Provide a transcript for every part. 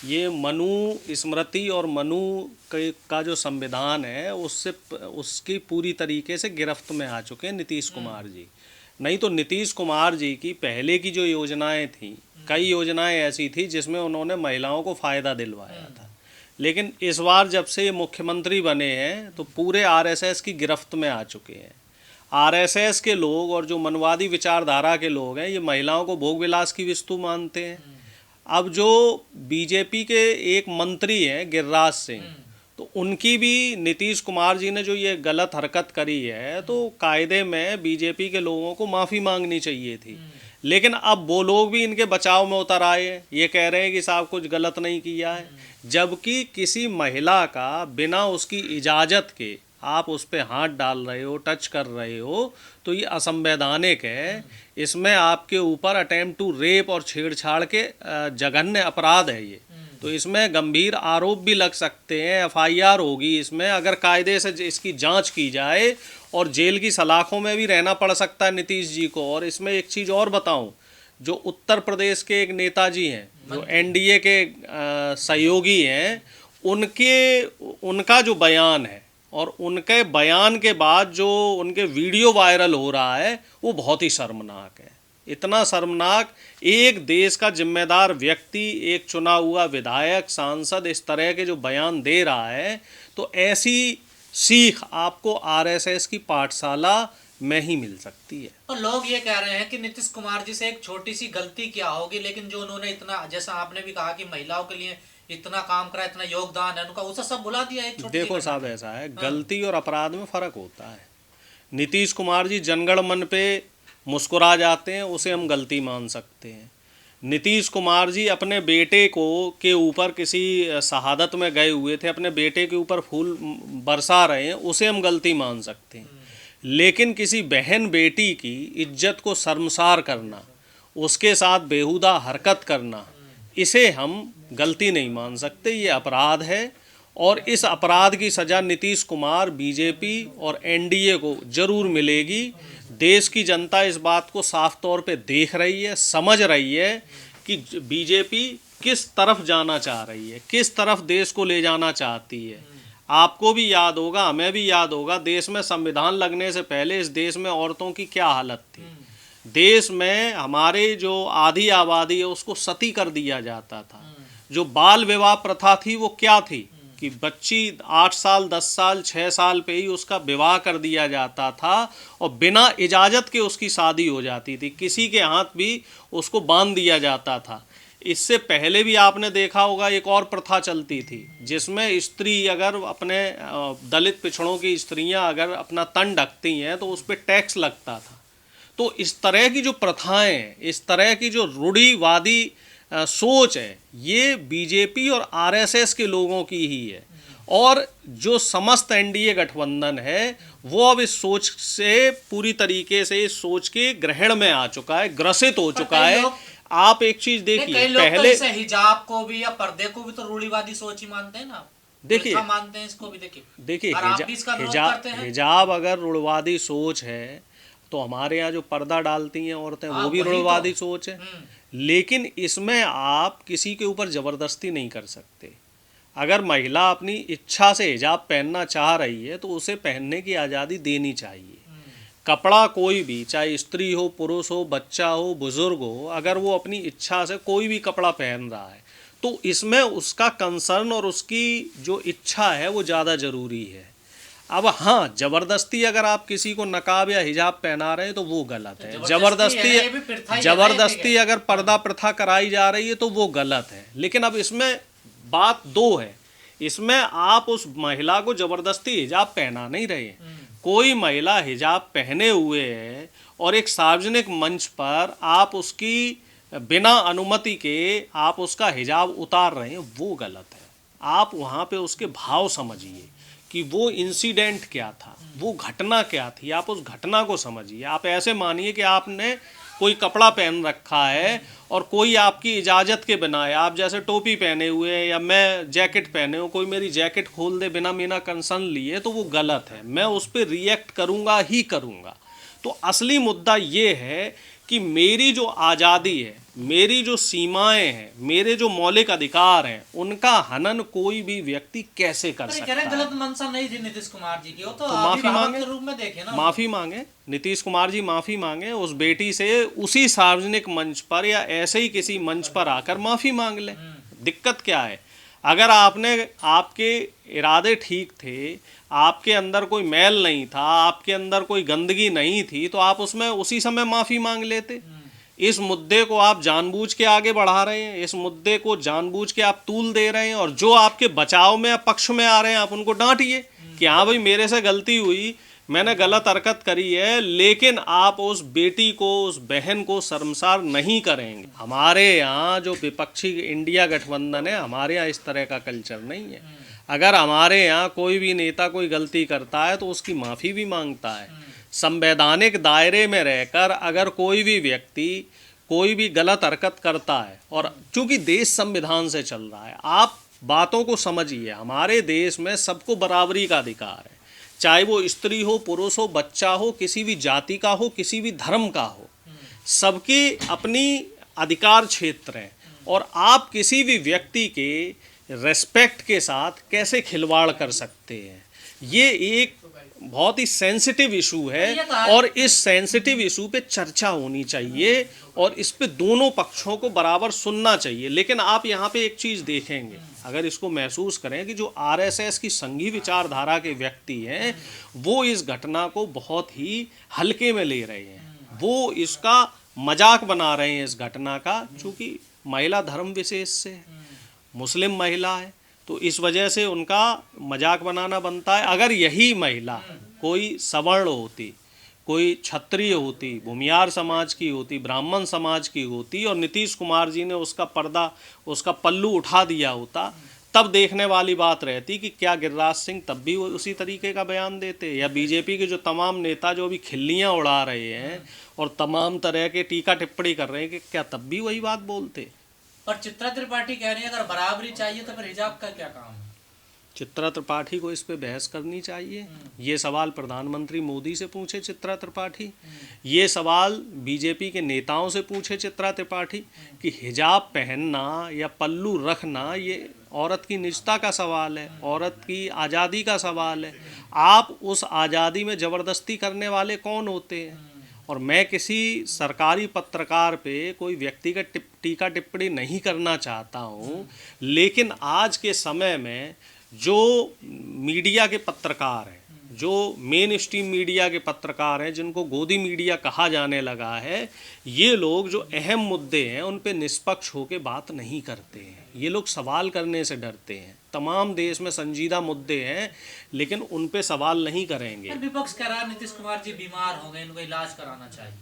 ये मनु स्मृति और मनु का जो संविधान है उससे उसकी पूरी तरीके से गिरफ्त में आ चुके हैं नीतीश कुमार जी। नहीं तो नीतीश कुमार जी की पहले की जो योजनाएं थी, कई योजनाएं ऐसी थी जिसमें उन्होंने महिलाओं को फ़ायदा दिलवाया था, लेकिन इस बार जब से ये मुख्यमंत्री बने हैं तो पूरे आरएसएस की गिरफ्त में आ चुके हैं। आरएसएस के लोग और जो मनवादी विचारधारा के लोग हैं ये महिलाओं को भोग विलास की वस्तु मानते हैं। अब जो बीजेपी के एक मंत्री हैं गिरिराज सिंह, तो उनकी भी नीतीश कुमार जी ने जो ये गलत हरकत करी है तो कायदे में बीजेपी के लोगों को माफ़ी मांगनी चाहिए थी, लेकिन अब वो लोग भी इनके बचाव में उतर आए हैं। ये कह रहे हैं कि साहब कुछ गलत नहीं किया है, जबकि किसी महिला का बिना उसकी इजाज़त के आप उस पर हाथ डाल रहे हो, टच कर रहे हो, तो ये असंवैधानिक है। इसमें आपके ऊपर अटेम्प्ट टू रेप और छेड़छाड़ के जघन्य अपराध है ये, तो इसमें गंभीर आरोप भी लग सकते हैं, एफआईआर होगी इसमें अगर कायदे से इसकी जांच की जाए, और जेल की सलाखों में भी रहना पड़ सकता है नीतीश जी को। और इसमें एक चीज़ और बताऊं, जो उत्तर प्रदेश के एक नेताजी हैं जो एनडीए के सहयोगी हैं, उनका जो बयान है और उनके बयान के बाद जो उनके वीडियो वायरल हो रहा है वो बहुत ही शर्मनाक है। इतना शर्मनाक, एक देश का जिम्मेदार व्यक्ति, एक चुना हुआ विधायक, सांसद इस तरह के जो बयान दे रहा है, तो ऐसी सीख आपको आरएसएस की पाठशाला में ही मिल सकती है। और लोग ये कह रहे हैं कि नीतीश कुमार जी से एक छोटी सी गलती क्या होगी, लेकिन जो उन्होंने इतना, जैसा आपने भी कहा कि महिलाओं के लिए इतना काम करा, इतना योगदान है उनका, उसे सब बुला दिया एक छोटी। देखो साहब, ऐसा है, गलती और अपराध में फ़र्क होता है। नीतीश कुमार जी जनगण मन पे मुस्कुरा जाते हैं, उसे हम गलती मान सकते हैं। नीतीश कुमार जी अपने बेटे को के ऊपर किसी शहादत में गए हुए थे, अपने बेटे के ऊपर फूल बरसा रहे हैं, उसे हम गलती मान सकते हैं। लेकिन किसी बहन बेटी की इज्जत को शर्मसार करना, उसके साथ बेहुदा हरकत करना, इसे हम गलती नहीं मान सकते, ये अपराध है। और इस अपराध की सज़ा नीतीश कुमार, बीजेपी और एनडीए को ज़रूर मिलेगी। देश की जनता इस बात को साफ तौर पे देख रही है, समझ रही है कि बीजेपी किस तरफ जाना चाह रही है, किस तरफ देश को ले जाना चाहती है। आपको भी याद होगा, हमें भी याद होगा, देश में संविधान लगने से पहले इस देश में औरतों की क्या हालत थी। देश में हमारे जो आधी आबादी है उसको सती कर दिया जाता था। जो बाल विवाह प्रथा थी वो क्या थी कि बच्ची 8 साल 10 साल 6 साल पे ही उसका विवाह कर दिया जाता था और बिना इजाज़त के उसकी शादी हो जाती थी, किसी के हाथ भी उसको बांध दिया जाता था। इससे पहले भी आपने देखा होगा एक और प्रथा चलती थी जिसमें स्त्री अगर अपने दलित पिछड़ों की स्त्रियां अगर अपना तन ढकती हैं तो उस पर टैक्स लगता था। तो इस तरह की जो प्रथाएं हैं, इस तरह की जो रूढ़िवादी सोच है, ये बीजेपी और आरएसएस के लोगों की ही है। और जो समस्त एनडीए गठबंधन है वो अब इस सोच से पूरी तरीके से इस सोच के ग्रहण में आ चुका है, ग्रसित हो चुका है। आप एक चीज देखिए, पहले तो हिजाब को भी या पर्दे को भी तो रूढ़िवादी सोच ही मानते हैं ना, देखिए मानते हैं इसको भी। देखिए हिजाब अगर रूढ़िवादी सोच है तो हमारे यहाँ जो पर्दा डालती हैं औरतें वो भी रूढ़िवादी सोच है। लेकिन इसमें आप किसी के ऊपर ज़बरदस्ती नहीं कर सकते। अगर महिला अपनी इच्छा से हिजाब पहनना चाह रही है तो उसे पहनने की आज़ादी देनी चाहिए। कपड़ा कोई भी, चाहे स्त्री हो, पुरुष हो, बच्चा हो, बुज़ुर्ग हो, अगर वो अपनी इच्छा से कोई भी कपड़ा पहन रहा है तो इसमें उसका कंसर्न और उसकी जो इच्छा है वो ज़्यादा ज़रूरी है। अब हाँ, ज़बरदस्ती अगर आप किसी को नकाब या हिजाब पहना रहे हैं तो वो गलत है। ज़बरदस्ती अगर पर्दा प्रथा कराई जा रही है तो वो गलत है। लेकिन अब इसमें बात दो है, इसमें आप उस महिला को ज़बरदस्ती हिजाब पहना नहीं रहे। कोई महिला हिजाब पहने हुए है और एक सार्वजनिक मंच पर आप उसकी बिना अनुमति के आप उसका हिजाब उतार रहे हैं, वो गलत है। आप वहाँ पे उसके भाव समझिए कि वो इंसिडेंट क्या था, वो घटना क्या थी, आप उस घटना को समझिए। आप ऐसे मानिए कि आपने कोई कपड़ा पहन रखा है और कोई आपकी इजाज़त के बिना है, आप जैसे टोपी पहने हुए हैं या मैं जैकेट पहने हूँ, कोई मेरी जैकेट खोल दे बिना मेरा कंसर्न लिए, तो वो गलत है। मैं उस पर रिएक्ट करूँगा ही करूँगा। तो असली मुद्दा ये है कि मेरी जो आज़ादी है, मेरी जो सीमाएं हैं, मेरे जो मौलिक अधिकार हैं, उनका हनन कोई भी व्यक्ति कैसे कर अरे सकता कह रहे है। गलत मंशा नहीं थी नीतीश कुमार जी की, वो तो माफी अभिभावक मांगे, के रूप में देखे ना। माफी मांगे, नीतीश कुमार जी माफी मांगे, उस बेटी से उसी सार्वजनिक मंच पर या ऐसे ही किसी मंच पर आकर माफी मांग ले। दिक्कत क्या है? अगर आपके इरादे ठीक थे, आपके अंदर कोई मैल नहीं था, आपके अंदर कोई गंदगी नहीं थी, तो आप उसमें उसी समय माफी मांग लेते। इस मुद्दे को आप जानबूझ के आगे बढ़ा रहे हैं, इस मुद्दे को जानबूझ के आप तूल दे रहे हैं, और जो आपके बचाव में या पक्ष में आ रहे हैं आप उनको डांटिए कि हाँ भाई मेरे से गलती हुई, मैंने गलत हरकत करी है, लेकिन आप उस बेटी को, उस बहन को शर्मसार नहीं करेंगे। हमारे यहाँ जो विपक्षी इंडिया गठबंधन है, हमारे यहाँ इस तरह का कल्चर नहीं है। अगर हमारे यहाँ कोई भी नेता कोई गलती करता है तो उसकी माफ़ी भी मांगता है। संवैधानिक दायरे में रहकर अगर कोई भी व्यक्ति कोई भी गलत हरकत करता है, और चूंकि देश संविधान से चल रहा है, आप बातों को समझिए, हमारे देश में सबको बराबरी का अधिकार है, चाहे वो स्त्री हो, पुरुष हो, बच्चा हो, किसी भी जाति का हो, किसी भी धर्म का हो, सबकी अपनी अधिकार क्षेत्र है। और आप किसी भी व्यक्ति के रेस्पेक्ट के साथ कैसे खिलवाड़ कर सकते हैं, ये एक बहुत ही सेंसिटिव इशू है, और इस सेंसिटिव इशू पे चर्चा होनी चाहिए और इस पे दोनों पक्षों को बराबर सुनना चाहिए। लेकिन आप यहाँ पे एक चीज़ देखेंगे, अगर इसको महसूस करें कि जो आरएसएस की संघी विचारधारा के व्यक्ति हैं वो इस घटना को बहुत ही हल्के में ले रहे हैं, वो इसका मजाक बना रहे हैं इस घटना का, चूँकि महिला धर्म विशेष से है, मुस्लिम महिला है, तो इस वजह से उनका मजाक बनाना बनता है। अगर यही महिला कोई सवर्ण होती, कोई क्षत्रिय होती, भूमियार समाज की होती, ब्राह्मण समाज की होती, और नीतीश कुमार जी ने उसका पर्दा, उसका पल्लू उठा दिया होता, तब देखने वाली बात रहती कि क्या गिरिराज सिंह तब भी उसी तरीके का बयान देते, या बीजेपी के जो तमाम नेता जो भी खिल्लियाँ उड़ा रहे हैं और तमाम तरह के टीका टिप्पणी कर रहे हैं, कि क्या तब भी वही बात बोलते। पर चित्रा त्रिपाठी कह रही है अगर बराबरी चाहिए तो फिर हिजाब का क्या काम है? चित्रा त्रिपाठी को इस पे बहस करनी चाहिए। ये सवाल प्रधानमंत्री मोदी से पूछे चित्रा त्रिपाठी, ये सवाल बीजेपी के नेताओं से पूछे चित्रा त्रिपाठी कि हिजाब पहनना या पल्लू रखना ये औरत की निजता का सवाल है, औरत की आज़ादी का सवाल है। आप उस आज़ादी में ज़बरदस्ती करने वाले कौन होते हैं? और मैं किसी सरकारी पत्रकार पे कोई व्यक्तिगत टीका टिप्पणी नहीं करना चाहता हूँ, लेकिन आज के समय में जो मीडिया के पत्रकार हैं, जो मेन स्ट्रीम मीडिया के पत्रकार हैं, जिनको गोदी मीडिया कहा जाने लगा है, ये लोग जो अहम मुद्दे हैं उन पे निष्पक्ष होकर बात नहीं करते हैं। ये लोग सवाल करने से डरते हैं। तमाम देश में संजीदा मुद्दे हैं लेकिन उन पे सवाल नहीं करेंगे। विपक्ष कह रहा है नीतीश कुमार जी बीमार हो गए, इनको इलाज कराना चाहिए।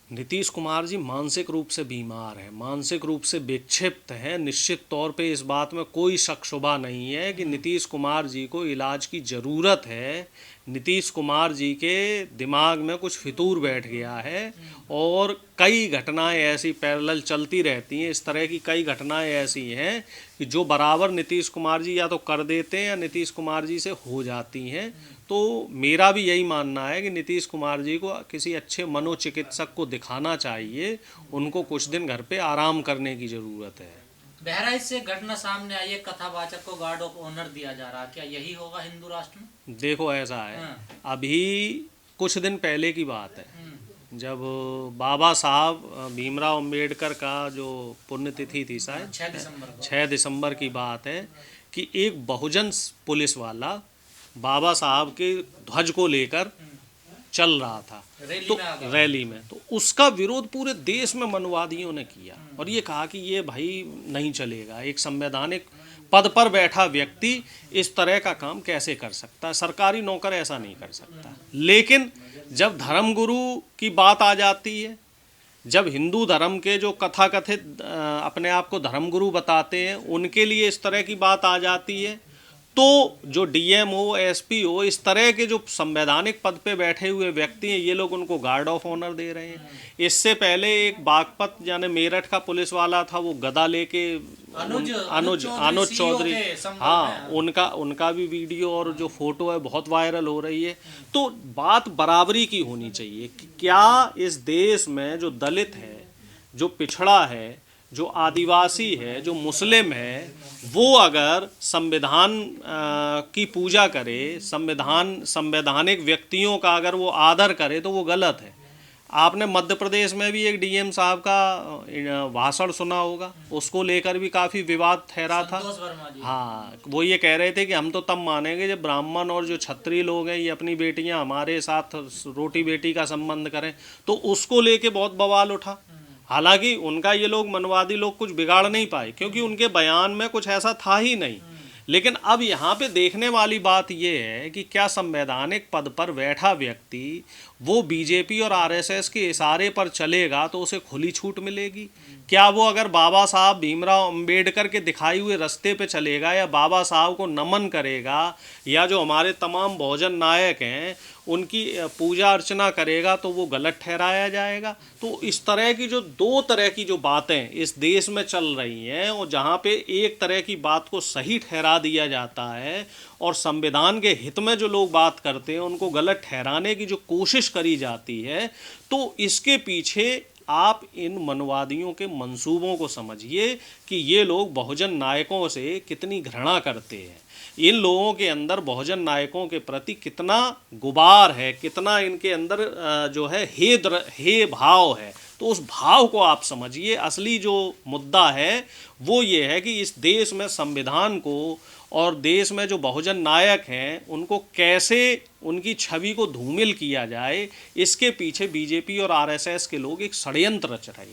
नीतीश कुमार जी मानसिक रूप से बीमार हैं, मानसिक रूप से विक्षिप्त हैं। निश्चित तौर पे इस बात में कोई शक शुबा नहीं है कि नीतीश कुमार जी को इलाज की ज़रूरत है। नीतीश कुमार जी के दिमाग में कुछ फितूर बैठ गया है और कई घटनाएं ऐसी पैरेलल चलती रहती हैं। इस तरह की कई घटनाएं ऐसी हैं कि जो बराबर नीतीश कुमार जी या तो कर देते हैं या नीतीश कुमार जी से हो जाती हैं। तो मेरा भी यही मानना है कि नीतीश कुमार जी को किसी अच्छे मनोचिकित्सक को दिखाना चाहिए, उनको कुछ दिन घर पे आराम करने की ज़रूरत है। बहराइच से घटना सामने आई है, कथावाचक को गार्ड ऑफ ऑनर दिया जा रहा है, क्या यही होगा हिंदू राष्ट्र में? देखो ऐसा है, अभी कुछ दिन पहले की बात है जब बाबा साहब भीमराव अंबेडकर का जो पुण्यतिथि थी, शायद 6 दिसंबर की बात है, कि एक बहुजन पुलिस वाला बाबा साहब के ध्वज को लेकर चल रहा था रैली में, तो उसका विरोध पूरे देश में मनवादियों ने किया और ये कहा कि ये भाई नहीं चलेगा, एक संवैधानिक पद पर बैठा व्यक्ति इस तरह का काम कैसे कर सकता है, सरकारी नौकर ऐसा नहीं कर सकता। लेकिन जब धर्मगुरु की बात आ जाती है, जब हिंदू धर्म के जो कथाकथित अपने आप को धर्मगुरु बताते हैं उनके लिए इस तरह की बात आ जाती है, तो जो डीएम हो, एसपी हो, इस तरह के जो संवैधानिक पद पे बैठे हुए व्यक्ति हैं, ये लोग उनको गार्ड ऑफ ऑनर दे रहे हैं। इससे पहले एक बागपत यानी मेरठ का पुलिस वाला था, वो गदा लेके अनुज चौधरी, हाँ, उनका भी वीडियो और जो फोटो है बहुत वायरल हो रही है। तो बात बराबरी की होनी चाहिए कि क्या इस देश में जो दलित है, जो पिछड़ा है, जो आदिवासी है, जो मुस्लिम है, वो अगर संविधान की पूजा करे, संवैधानिक व्यक्तियों का अगर वो आदर करे, तो वो गलत है। आपने मध्य प्रदेश में भी एक डीएम साहब का भाषण सुना होगा, उसको लेकर भी काफ़ी विवाद ठहरा था। हाँ, वो ये कह रहे थे कि हम तो तब मानेंगे जब ब्राह्मण और जो क्षत्रिय लोग हैं ये अपनी बेटियां हमारे साथ रोटी बेटी का संबंध करें, तो उसको लेके बहुत बवाल उठा। हालांकि उनका ये लोग मनवादी लोग कुछ बिगाड़ नहीं पाए, क्योंकि उनके बयान में कुछ ऐसा था ही नहीं। लेकिन अब यहाँ पे देखने वाली बात ये है कि क्या संवैधानिक पद पर बैठा व्यक्ति वो बीजेपी और आरएसएस के इशारे पर चलेगा तो उसे खुली छूट मिलेगी? क्या वो अगर बाबा साहब भीमराव अंबेडकर के दिखाई हुए रास्ते पे चलेगा, या बाबा साहब को नमन करेगा, या जो हमारे तमाम बहुजन नायक हैं उनकी पूजा अर्चना करेगा, तो वो गलत ठहराया जाएगा? तो इस तरह की जो दो तरह की जो बातें इस देश में चल रही हैं, और जहाँ पे एक तरह की बात को सही ठहरा दिया जाता है और संविधान के हित में जो लोग बात करते हैं उनको गलत ठहराने की जो कोशिश करी जाती है, तो इसके पीछे आप इन मनवादियों के मंसूबों को समझिए कि ये लोग बहुजन नायकों से कितनी घृणा करते हैं। इन लोगों के अंदर बहुजन नायकों के प्रति कितना गुबार है, कितना इनके अंदर जो है हे भाव है। तो उस भाव को आप समझिए। असली जो मुद्दा है वो ये है कि इस देश में संविधान को और देश में जो बहुजन नायक हैं उनको कैसे उनकी छवि को धूमिल किया जाए, इसके पीछे बीजेपी और आरएसएस के लोग एक षड्यंत्र रच रहे हैं।